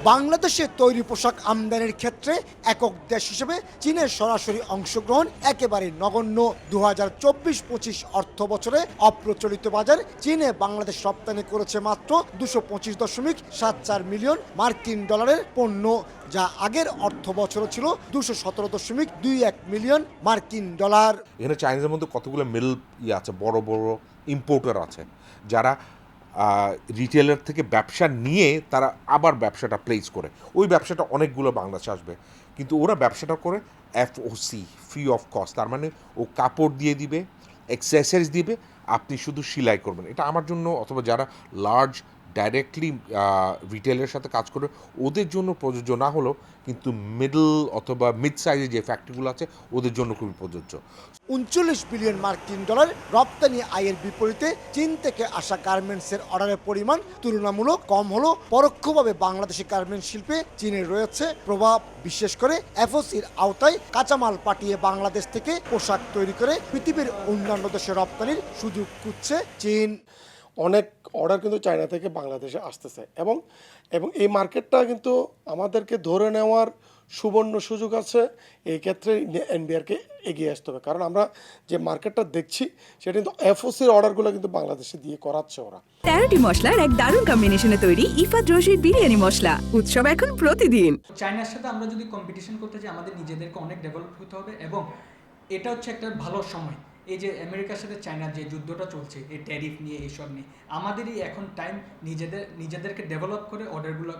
বাংলাদেশে তৈরি পোশাক আমদানির ক্ষেত্রে একক দেশ হিসেবে চীনের সরাসরি অংশগ্রহণ একেবারে নগণ্য। 2024-25 অর্থ বছরে অপ্রচলিত বাজার চীনে বাংলাদেশ রপ্তানি করেছে মাত্র 225.74 মিলিয়ন মার্কিন ডলারের পণ্য, যা আগের অর্থ বছর ছিল 217.21 মিলিয়ন মার্কিন ডলার। এখানে চাইনিজের মধ্যে কতগুলো মিডল আছে, বড় বড় ইম্পোর্টার আছে, যারা রিটেলার থেকে ব্যবসা নিয়ে তারা আবার ব্যবসাটা প্লেস করে। ওই ব্যবসাটা অনেকগুলো বাংলাদেশে আসবে, কিন্তু ওরা ব্যবসাটা করে FOC, ফ্রি অফ কস্ট। তার মানে ও কাপড় দিয়ে দিবে, অ্যাক্সেসরিজ দিবে, আপনি শুধু সেলাই করবেন। এটা আমার জন্য অথবা যারা লার্জ ডাইরেক্টলি রিটেলের সাথে কাজ করে ওদের জন্য প্রযোজ্য না হলেও কিন্তু মিডল অথবা মিড সাইজের যে ফ্যাক্টরিগুলো আছে ওদের জন্য খুবই প্রযোজ্য। 39 বিলিয়ন মার্কিন ডলার রপ্তানি আয়ের বিপরীতে চীন থেকে আসা গার্মেন্টসের অর্ডারের পরিমাণ তুলনামূলক কম হলেও পরোক্ষভাবে বাংলাদেশি গার্মেন্টস শিল্পে চীনের রয়েছে প্রভাব। বিশেষ করে FOCর আওতায় কাঁচামাল পাঠিয়ে বাংলাদেশ থেকে পোশাক তৈরি করে পৃথিবীর অন্যান্য দেশে রপ্তানির সুযোগ খুঁজছে চীন। অনেক অর্ডার কিন্তু চায়না থেকে বাংলাদেশে আসতেছে এবং এই মার্কেটটা কিন্তু আমাদেরকে ধরে নেওয়ার সুবর্ণ সুযোগ আছে। এই ক্ষেত্রে এনবিআরকে এগিয়ে আসতে হবে, কারণ আমরা যে মার্কেটটা দেখছি সেটা কিন্তু FOCর অর্ডারগুলো কিন্তু বাংলাদেশে দিয়ে করাচ্ছে ওরা। 13টি মশলার এক দারুণ কম্বিনেশনে তৈরি ইফাত রশিদ বিরিয়ানি মশলা। উৎসব এখন প্রতিদিন। চায়নার সাথে আমরা যদি কম্পিটিশন করতে চাই আমাদের নিজেদেরকে অনেক ডেভেলপ হতে হবে, এবং এটা হচ্ছে একটা ভালো সময়। এই যে আমেরিকার সাথে চায়নার যে যুদ্ধটা চলছে, এই ট্যারিফ নিয়ে, এইসব নিয়ে, আমাদেরই এখন টাইম নিজেদেরকে ডেভেলপ করে অর্ডারগুলো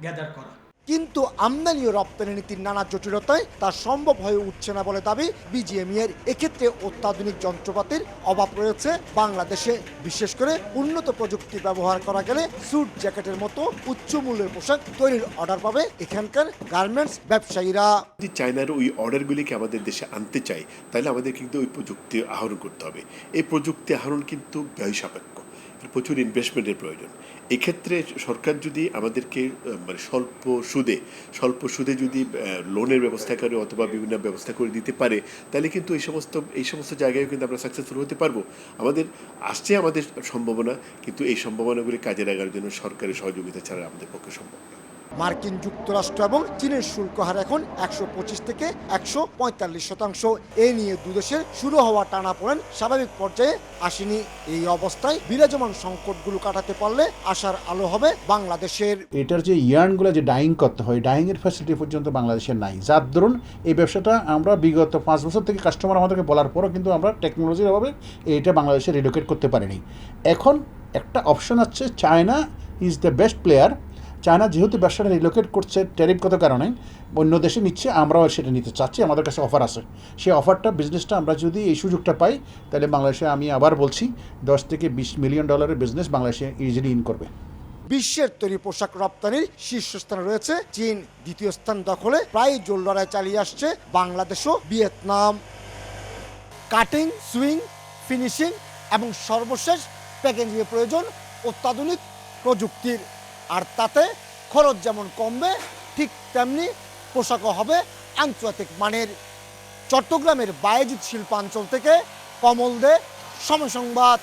গ্যাদার করা। কিন্তু আমদানি ও রপ্তানি নীতির নানা জটিলতায় তা সম্ভব হয়ে উঠছে না বলে দাবি BGMEA-এর। এক্ষেত্রে অত্যাধুনিক যন্ত্রপাতির অভাব রয়েছে বাংলাদেশে। বিশেষ করে উন্নত প্রযুক্তি ব্যবহার করা গেলে স্যুট জ্যাকেটের মতো উচ্চ মূল্যের পোশাক তৈরির অর্ডার পাবে এখানকার গার্মেন্টস ব্যবসায়ীরা। যদি চায়নার ওই অর্ডারগুলিকে আমাদের দেশে আনতে চাই, তাহলে আমাদের কিন্তু ওই প্রযুক্তি আহরণ করতে হবে। এই প্রযুক্তি আহরণ কিন্তু ব্যয় সাপেক্ষ, প্রচুর ইনভেস্টমেন্টের প্রয়োজন। এক্ষেত্রে সরকার যদি আমাদেরকে মানে স্বল্প সুদে যদি লোনের ব্যবস্থা করে অথবা বিভিন্ন ব্যবস্থা করে দিতে পারে, তাহলে কিন্তু এই সমস্ত জায়গায় কিন্তু আমরা সাকসেসফুল হতে পারবো। আমাদের সম্ভাবনা, কিন্তু এই সম্ভাবনাগুলি কাজে লাগার জন্য সরকারের সহযোগিতা ছাড়া আমাদের পক্ষে সম্ভব না। মার্কিন যুক্তরাষ্ট্র এবং চীনের শুল্ক হার এখন 125 থেকে 145%। এ নিয়ে দুদেশের শুরু হওয়া টানাপোড়েন স্বাভাবিক পর্যায়ে আসেনি। এই অবস্থায় বিরাজমান সংকটগুলো কাটাতে পারলে আশার আলো হবে বাংলাদেশের। এটার যে ইয়ার্নগুলো যে ডাইং করতে হয়, ডাইংয়ের ফ্যাসিলিটি পর্যন্ত বাংলাদেশের নাই। যার ধরুন এই ব্যবসাটা আমরা বিগত 5 বছর থেকে কাস্টমার আমাদেরকে বলার পরও কিন্তু আমরা টেকনোলজির অভাবে এটা বাংলাদেশে রিলোকেট করতে পারিনি। এখন একটা অপশন আছে, China is the best player. China যেহেতু ব্যবসাটা রিলোকেট করছে ট্যারিফগত কারণে, অন্য দেশে নিচ্ছে, আমরাও সেটা নিতে চাচ্ছি। আমাদের কাছে অফার আছে, সেই অফারটা বিজনেসটা আমরা যদি এই সুযোগটা পাই, তাহলে বাংলাদেশে আমি আবার বলছি 10 থেকে 20 মিলিয়ন ডলারের বিজনেস বাংলাদেশে ইজিলি ইন করবে। বিশ্বের তৈরি পোশাক রপ্তানির শীর্ষস্থানে রয়েছে চীন। দ্বিতীয় স্থান দখলে প্রায় জোর লড়াই চালিয়ে আসছে বাংলাদেশ ও ভিয়েতনাম। কাটিং, সুইং, ফিনিশিং এবং সর্বশেষ প্যাকেজিংয়ের প্রয়োজন অত্যাধুনিক প্রযুক্তির। আর তাতে খরচ যেমন কমবে, ঠিক তেমনি পোশাকও হবে আন্তর্জাতিক মানের। চট্টগ্রামের বায়েজিদ শিল্পাঞ্চল থেকে কমল দে, সময় সংবাদ।